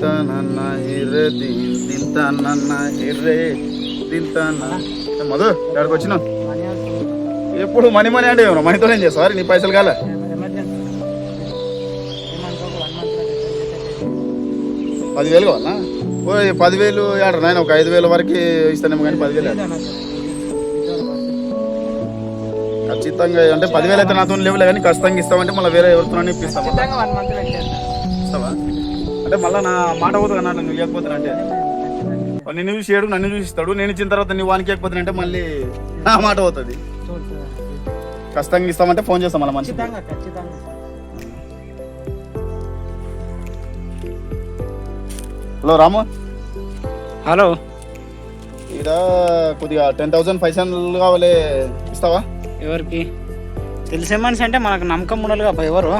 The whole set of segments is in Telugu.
తింటానన్న హిర్రే తింటానన్న హిర్రే తింటానా మధు ఎక్కడికి వచ్చినావు? ఎప్పుడు మనీ మనీ అంటే మనీతో ఏం చేస్తావు? నీ పైసలు కాలే 10,000 కావాలా? ఓ 10,000 ఏడు నాయన, ఒక 5,000 వరకు ఇస్తానేమో కానీ 10,000 ఖచ్చితంగా. అంటే 10,000 అయితే నాతో లేవులే కానీ ఖచ్చితంగా ఇస్తామంటే మళ్ళీ వేరే ఎవరితో ఇప్పిస్తావా? అంటే మళ్ళీ నా మాట పోతుంది అన్న, నువ్వు లేకపోతానంటే నిన్ను చూసి ఏడు నన్ను చూసిస్తాడు, నేను ఇచ్చిన తర్వాత నువ్వు వానికి లేకపోతానంటే మళ్ళీ నా మాట పోతుంది. ఖచ్చితంగా ఇస్తామంటే ఫోన్ చేస్తాం మళ్ళీ మంచి. హలో రాము. హలో, ఇక్కడ కొద్దిగా 10,000 పైసలు కావాలి, ఇస్తావా? ఎవరికి? తెలిసే మనిషి అంటే మనకు నమ్మకం ఉండాలిగా. ఎవరు?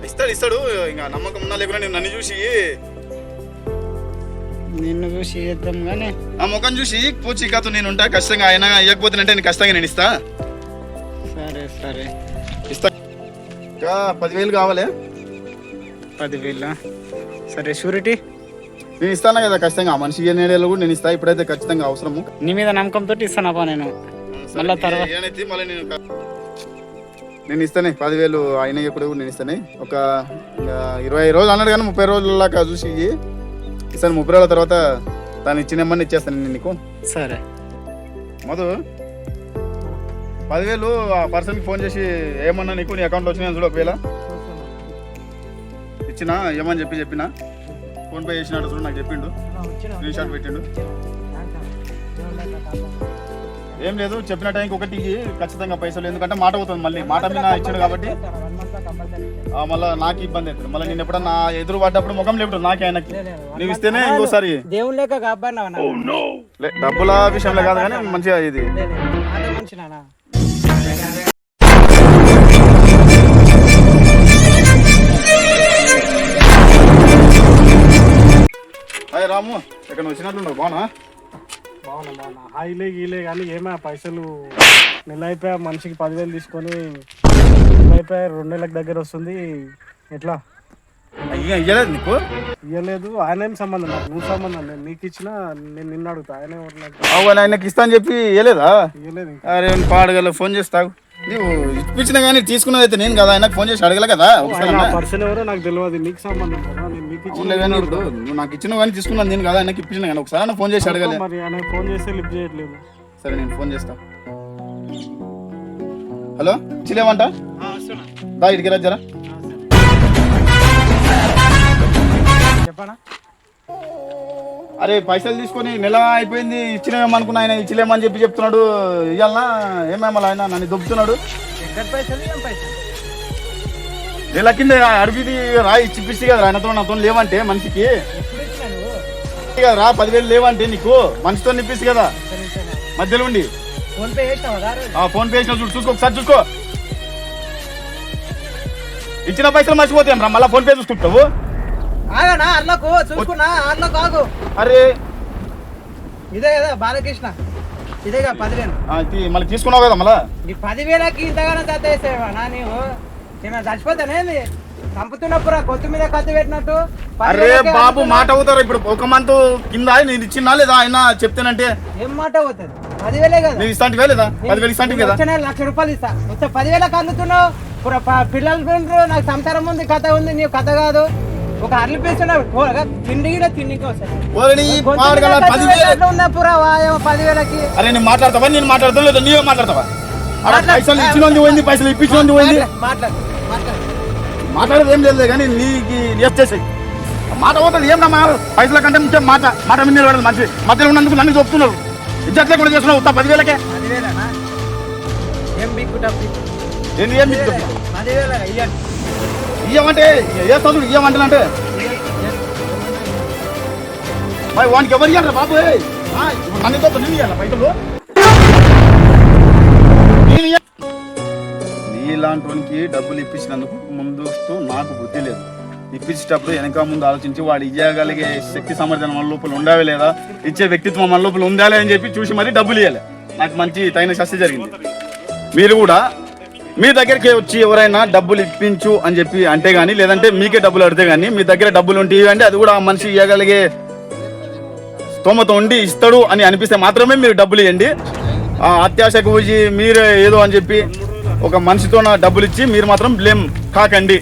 ఇస్తాడు. ఇంకా నమ్మకం ఉన్నా లేకుండా నేను నన్ను చూసి నిన్ను చూసి ఇద్దాం కానీ ఆ ముఖం చూసి పూచి కాదు నేను ఉంటా. ఖచ్చితంగా ఆయన ఇవ్వకపోతేనంటే నేను ఖచ్చితంగా నేను ఇస్తా. సరే ఇస్తా. ఇంకా 10,000 కావాలి. 10,000? సరే, షూరిటీ నేను ఇస్తాను కదా ఖచ్చితంగా. ఆ మనిషి నేడేళ్ళు కూడా నేను ఇస్తా. ఇప్పుడైతే ఖచ్చితంగా అవసరము. నీ మీద నమ్మకంతో ఇస్తానప్పా నేను. మళ్ళీ తర్వాత మళ్ళీ నేను ఇస్తానే 10,000 ఆయన కూడా నేను ఇస్తానే. ఒక 20 రోజులు అన్నాడు కానీ 30 రోజులలాగా చూసి ఇస్తాను. 30 రోజుల తర్వాత దాన్ని ఇచ్చినమ్మని ఇచ్చేస్తాను నేను నీకు. సరే మధు, 10,000 ఆ పర్సన్కి ఫోన్ చేసి ఏమన్నా నీకు నీ అకౌంట్లో వచ్చినా చూడు. ఒకవేళ ఇచ్చినా ఏమని చెప్పినా ఫోన్ పే చేసినాడు చూడు, నాకు చెప్పిండు, స్క్రీన్ షాట్ పెట్టిండు. ఏం లేదు, చెప్పిన టైంకి ఒకటి ఖచ్చితంగా పైసలు. ఎందుకంటే మాట అవుతుంది మళ్ళీ, మాట మీద ఇచ్చాడు కాబట్టి మళ్ళీ నాకు ఇబ్బంది అవుతుంది. మళ్ళీ నేను ఎప్పుడన్నా ఎదురు పడ్డప్పుడు ముఖం లేపుతుంది నాకే ఆయనకి. నువ్వు ఇస్తేనే ఇంకోసారి దేవుని లేక డబ్బుల విషయంలో కాదు కానీ మంచిగా ఇది. హాయ్ రాము, ఎక్కడ వచ్చినట్లున్నావు? బాగున్నా హాయిలే గీలే కానీ ఏమా పైసలు నెల అయిపోయా. మనిషికి 10,000 తీసుకొని నెల అయిపోయా, 2 నెలలకు దగ్గర వస్తుంది. ఎట్లా ఇయ్యలేదు నీకు? ఇయ్యలేదు. ఆయన ఏం సంబంధం నాకు? నువ్వు సంబంధం. నేను నీకు ఇచ్చినా నేను నిన్ను అడుగుతా. ఆయనకి ఇస్తా అని చెప్పి ఇయ్యలేదా? ఇయ్యలేదు. అరే పాడగల ఫోన్ చేస్తావు. నువ్వు ఇప్పించినా కానీ తీసుకున్నది అయితే నేను కదా, ఆయనకు ఫోన్ చేసి అడగల కదా. పర్సన్ ఎవరో నాకు తెలియదు. నీకు సంబంధం కదా. నేను నీకు ఇచ్చిన ఇప్పుడు నువ్వు నాకు ఇచ్చిన కానీ తీసుకున్నాను నేను కదా, ఆయనకి ఇప్పించిన కానీ ఒకసారి ఫోన్ చేసి అడగలే. మరి ఆయన ఫోన్ చేస్తే లిఫ్ట్ చేయట్లేదు. సరే నేను ఫోన్ చేస్తా. హలో, చిలేమంట దా ఇటుకి రా జరా. చెప్పనా? అరే పైసలు తీసుకొని నెల అయిపోయింది, ఇచ్చినేమనుకున్నా. ఆయన ఇచ్చలేమని చెప్పి చెప్తున్నాడు. ఇవ్వాలనా ఏమేమో ఆయన నన్ను దొబ్బుతున్నాడు. నెల కింద అడిగిది రా ఇచ్చిపిస్తే కదా ఆయనతో నాతో లేవంటే మనిషికి రా 10,000 లేవంటే నీకు మనిషితో నిప్పిస్తే కదా మధ్యలో ఉండి. ఫోన్ పే చేసిన చూడు, చూసుకో ఒకసారి చూసుకో. ఇచ్చిన పైసలు మర్చిపోతాం రా, మళ్ళీ ఫోన్ పే చూసుకుంటావు. అరే ఇదే కదా బాలకృష్ణ, ఇదేగా 10,000 మళ్ళీ తీసుకున్నావు కదా. మళ్ళీ 10,000కి ఇంతగానో చదివేసేవా నీవు? నేను చచ్చిపోతానేది చంపుతున్నప్పుడు కొత్త మీద కత్తి పెట్టినట్టు. అరే బాబు మాట అవుతారు. ఇప్పుడు ఒక మంత్ కింద నేను ఇచ్చినా లేదా ఆయన చెప్తానంటే ఏం మాట అవుతుంది? 10,000 కదా నేను ఇస్తాంటివే లేదా? 10,000 ఇస్తాంటి కదా. ₹1,00,000 ఇస్తా. వచ్చే 10,000కి అందుతున్నావు. పిల్లల ఫ్రెండ్స్ నాకు సంసారం ఉంది, కథ ఉంది. నీవు కథ కాదు. ఒక అర్లు పీస్తున్నావు తిండికి వస్తాయి. అరే నేను మాట్లాడతావా? నేను మాట్లాడతాను లేదా నీవే మాట్లాడతావా? పైసలు ఇచ్చిన పోయింది, పైసలు ఇప్పించిన పోయింది. మాట్లాడేది ఏం లేదు కానీ నీకు చేసేసి మాట పోతుంది. ఏం నా పైసల కంటే ముఖ్యం మాట. మాట మీద నిలబడదు మనిషి. మధ్యలో ఉన్నందుకు నన్ను చెప్తున్నారు. ఇజ్జత్లే కూడా చేస్తున్నావు. 10,000కే ఏంది? ఏం ఇయ్యమంటే ఏ చదువు ఇయ్యమంటే అంటే మరి వానికి ఎవరు ఇయ్యాలి బాబు? నన్నుతో నేను ఇయ్యాల పైసలు? నీలాంటి వానికి డబ్బులు ఇప్పించినందుకు ముందు నాకు బుద్ధి లేదు. ఇప్పించేటప్పుడు వెనక ముందు ఆలోచించి వాడు ఇయ్యగలిగే శక్తి సామర్థ్యం మన లోపల ఉండాలి లేదా, ఇచ్చే వ్యక్తిత్వం మన లోపల ఉండాలి అని చెప్పి చూసి మరీ డబ్బులు ఇవ్వాలి. నాకు మంచి తగిన శాస్త్రి జరిగింది. మీరు కూడా మీ దగ్గరికి వచ్చి ఎవరైనా డబ్బులు ఇప్పించు అని చెప్పి అంటే గానీ, లేదంటే మీకే డబ్బులు అడితే గానీ, మీ దగ్గర డబ్బులు ఉంటే ఇవ్వండి, అది కూడా ఆ మనిషి ఇవ్వగలిగే స్తోమత ఉండి ఇస్తాడు అని అనిపిస్తే మాత్రమే మీరు డబ్బులు ఇవ్వండి. ఆ అత్యాశకు పోయి మీరే ఏదో అని చెప్పి ఒక మనిషితో డబ్బులు ఇచ్చి మీరు మాత్రం బ్లేమ్ కాకండి.